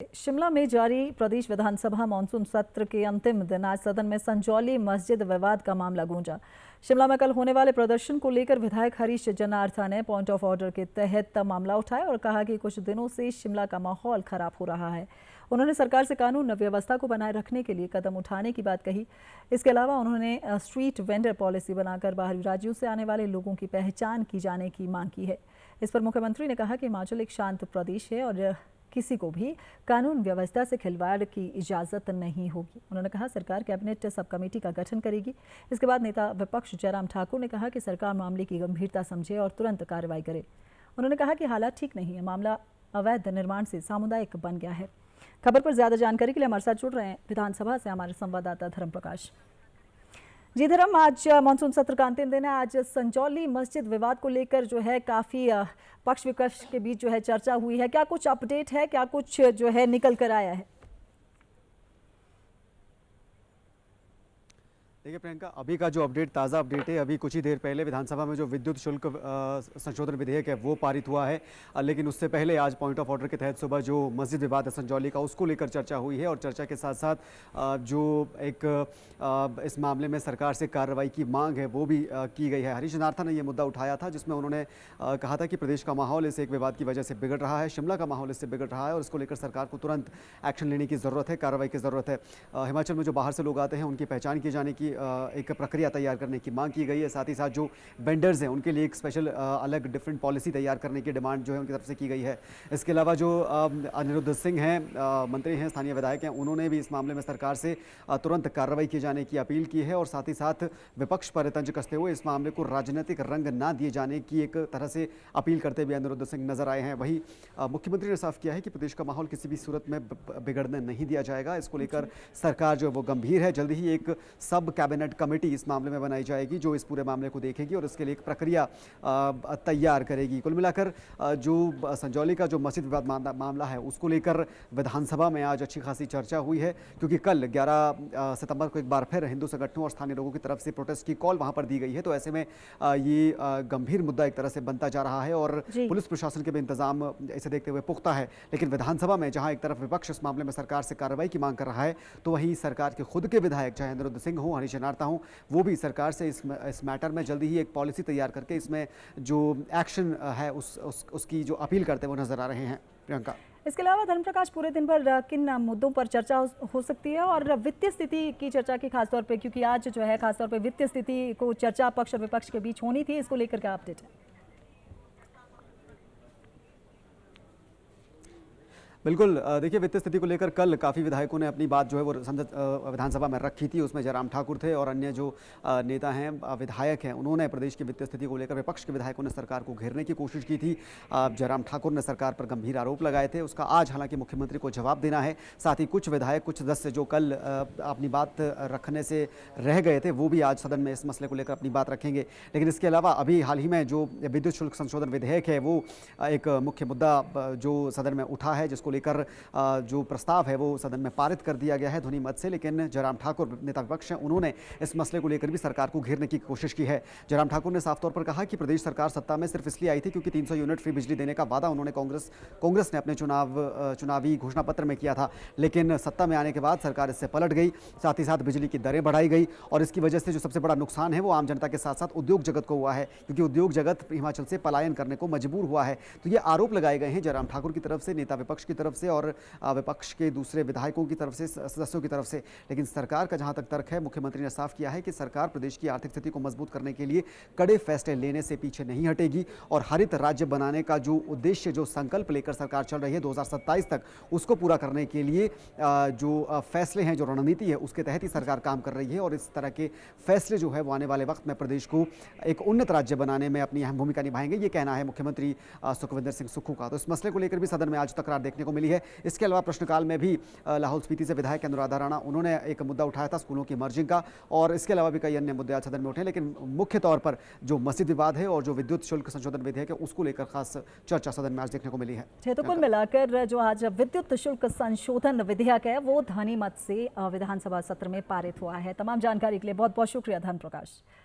शिमला में जारी प्रदेश विधानसभा मानसून सत्र के अंतिम दिन आज सदन में संजौली मस्जिद विवाद का मामला गूंजा। शिमला में कल होने वाले प्रदर्शन को लेकर विधायक हरीश जनार्था ने पॉइंट ऑफ ऑर्डर के तहत मामला उठाया और कहा कि कुछ दिनों से शिमला का माहौल खराब हो रहा है। उन्होंने सरकार से कानून व्यवस्था को बनाए रखने के लिए कदम उठाने की बात कही। इसके अलावा उन्होंने स्ट्रीट वेंडर पॉलिसी बनाकर बाहरी राज्यों से आने वाले लोगों की पहचान की जाने की मांग की है। इस पर मुख्यमंत्री ने कहा कि हिमाचल एक शांत प्रदेश है और किसी को भी कानून व्यवस्था से खिलवाड़ की इजाजत नहीं होगी। उन्होंने कहा सरकार कैबिनेट सब कमेटी का गठन करेगी। इसके बाद नेता विपक्ष जयराम ठाकुर ने कहा कि सरकार मामले की गंभीरता समझे और तुरंत कार्रवाई करे। उन्होंने कहा कि हालात ठीक नहीं है, मामला अवैध निर्माण से सामुदायिक बन गया है। खबर पर ज्यादा जानकारी के लिए हमारे साथ जुड़ रहे हैं विधानसभा से हमारे संवाददाता धर्म प्रकाश। जी धर्म, आज मानसून सत्र का अंतिम दिन है। आज संजौली मस्जिद विवाद को लेकर जो है काफी पक्ष विपक्ष के बीच जो है चर्चा हुई है। क्या कुछ अपडेट है, क्या कुछ जो है निकल कर आया है? देखिए प्रियंका, अभी का जो ताज़ा अपडेट है, अभी कुछ ही देर पहले विधानसभा में जो विद्युत शुल्क संशोधन विधेयक है वो पारित हुआ है। लेकिन उससे पहले आज पॉइंट ऑफ ऑर्डर के तहत सुबह जो मस्जिद विवाद है संजौली का, उसको लेकर चर्चा हुई है। और चर्चा के साथ साथ जो एक इस मामले में सरकार से कार्रवाई की मांग है वो भी की गई है। हरीश जनार्था ने ये मुद्दा उठाया था जिसमें उन्होंने कहा था कि प्रदेश का माहौल इस एक विवाद की वजह से बिगड़ रहा है, शिमला का माहौल इससे बिगड़ रहा है और इसको लेकर सरकार को तुरंत एक्शन लेने की ज़रूरत है, कार्रवाई की ज़रूरत है। हिमाचल में जो बाहर से लोग आते हैं उनकी पहचान की जाने की एक प्रक्रिया तैयार करने की मांग की गई है। साथ ही साथ जो वेंडर्स हैं उनके लिए एक स्पेशल अलग डिफरेंट पॉलिसी तैयार करने की डिमांड जो है उनकी तरफ से की गई है। इसके अलावा जो अनिरुद्ध सिंह हैं, मंत्री हैं, स्थानीय विधायक हैं, उन्होंने भी इस मामले में सरकार से तुरंत कार्रवाई किए जाने की अपील की है और साथ ही साथ विपक्ष पर तंज कसते हुए इस मामले को राजनीतिक रंग ना दिए जाने की एक तरह से अपील करते हुए अनिरुद्ध सिंह नजर आए हैं। वहीं मुख्यमंत्री ने साफ किया है कि प्रदेश का माहौल किसी भी सूरत में बिगड़ने नहीं दिया जाएगा। इसको लेकर सरकार जो है वो गंभीर है। जल्द ही एक सब कैबिनेट कमेटी इस मामले में बनाई जाएगी जो इस पूरे मामले को देखेगी और इसके लिए एक प्रक्रिया तैयार करेगी। कुल मिलाकर जो संजौली का जो मस्जिद विवाद मामला है उसको लेकर विधानसभा में आज अच्छी खासी चर्चा हुई है, क्योंकि कल 11 सितंबर को एक बार फिर हिंदू संगठनों और स्थानीय लोगों की तरफ से प्रोटेस्ट की कॉल वहां पर दी गई है। तो ऐसे में ये गंभीर मुद्दा एक तरह से बनता जा रहा है और पुलिस प्रशासन के भी इंतजाम इसे देखते हुए पुख्ता है। लेकिन विधानसभा में जहां एक तरफ विपक्ष इस मामले में सरकार से कार्रवाई की मांग कर रहा है, तो वहीं सरकार के खुद के विधायक चाहे अनिरुद्ध सिंह हो, हरीश जनार्था हो, वो भी सरकार से इस मैटर में जल्दी ही एक पॉलिसी तैयार करके इसमें जो एक्शन है उसकी जो अपील करते हुए नजर आ रहे हैं। प्रियंका, इसके अलावा धर्म प्रकाश, पूरे दिन भर किन मुद्दों पर चर्चा हो सकती है और वित्तीय स्थिति की चर्चा की खासतौर पे, क्योंकि आज जो है खासतौर पे वित्तीय स्थिति को चर्चा पक्ष और विपक्ष के बीच होनी थी, इसको लेकर क्या अपडेट है? बिल्कुल, देखिए वित्तीय स्थिति को लेकर कल काफ़ी विधायकों ने अपनी बात जो है वो विधानसभा में रखी थी। उसमें जयराम ठाकुर थे और अन्य जो नेता हैं, विधायक हैं, उन्होंने प्रदेश की वित्तीय स्थिति को लेकर विपक्ष के विधायकों ने सरकार को घेरने की कोशिश की थी। जयराम ठाकुर ने सरकार पर गंभीर आरोप लगाए थे। उसका आज हालांकि मुख्यमंत्री को जवाब देना है। साथ ही कुछ विधायक, कुछ सदस्य जो कल अपनी बात रखने से रह गए थे, वो भी आज सदन में इस मसले को लेकर अपनी बात रखेंगे। लेकिन इसके अलावा अभी हाल ही में जो विद्युत शुल्क संशोधन विधेयक है वो एक मुख्य मुद्दा जो सदन में उठा है, जिसको लेकर जो प्रस्ताव है वो सदन में पारित कर दिया गया है ध्वनि मत से। लेकिन जयराम ठाकुर नेता विपक्ष हैं, उन्होंने इस मसले को लेकर भी सरकार को घेरने की कोशिश की है। जयराम ठाकुर ने साफ तौर पर कहा कि प्रदेश सरकार सत्ता में सिर्फ इसलिए आई थी क्योंकि 300 यूनिट फ्री बिजली देने का वादा उन्होंने कांग्रेस ने अपने चुनावी घोषणा पत्र में किया था। लेकिन सत्ता में आने के बाद सरकार इससे पलट गई। साथ ही साथ बिजली की दरें बढ़ाई गई और इसकी वजह से जो सबसे बड़ा नुकसान है वो आम जनता के साथ साथ उद्योग जगत को हुआ है, क्योंकि उद्योग जगत हिमाचल से पलायन करने को मजबूर हुआ है। तो ये आरोप लगाए गए हैं जयराम ठाकुर की तरफ से, नेता विपक्ष की तरफ से और विपक्ष के दूसरे विधायकों की तरफ से, सदस्यों की तरफ से। लेकिन सरकार का जहां तक तर्क है, मुख्यमंत्री ने साफ किया है कि सरकार प्रदेश की आर्थिक स्थिति को मजबूत करने के लिए कड़े फैसले लेने से पीछे नहीं हटेगी और हरित राज्य बनाने का जो उद्देश्य, जो संकल्प लेकर सरकार चल रही है 2027 तक, उसको पूरा करने के लिए जो फैसले हैं, जो रणनीति है, उसके तहत ही सरकार काम कर रही है। और इस तरह के फैसले जो है वो आने वाले वक्त में प्रदेश को एक उन्नत राज्य बनाने में अपनी अहम भूमिका निभाएंगे, ये कहना है मुख्यमंत्री सुखविंदर सिंह सुक्खू का। तो इस मसले को लेकर भी सदन में आज तकरार देखने को मिली है। इसके अलावा प्रश्नकाल में भी लाहौल स्पीति से विधायक अनुराधा राणा, उन्होंने एक मुद्दा उठाया था स्कूलों की मर्जिंग का, और इसके अलावा भी कई अन्य मुद्दे आज सदन में उठे। लेकिन मुख्य तौर पर जो मस्जिद विवाद है और जो विद्युत शुल्क संशोधन विधेयक है उसको लेकर खास चर्चा सदन में आज देखने को मिली है। तो कुल मिलाकर जो आज विद्युत शुल्क संशोधन विधेयक है वो ध्वनि मत से विधानसभा सत्र में पारित हुआ है। तमाम जानकारी के लिए बहुत बहुत शुक्रिया धर्म प्रकाश।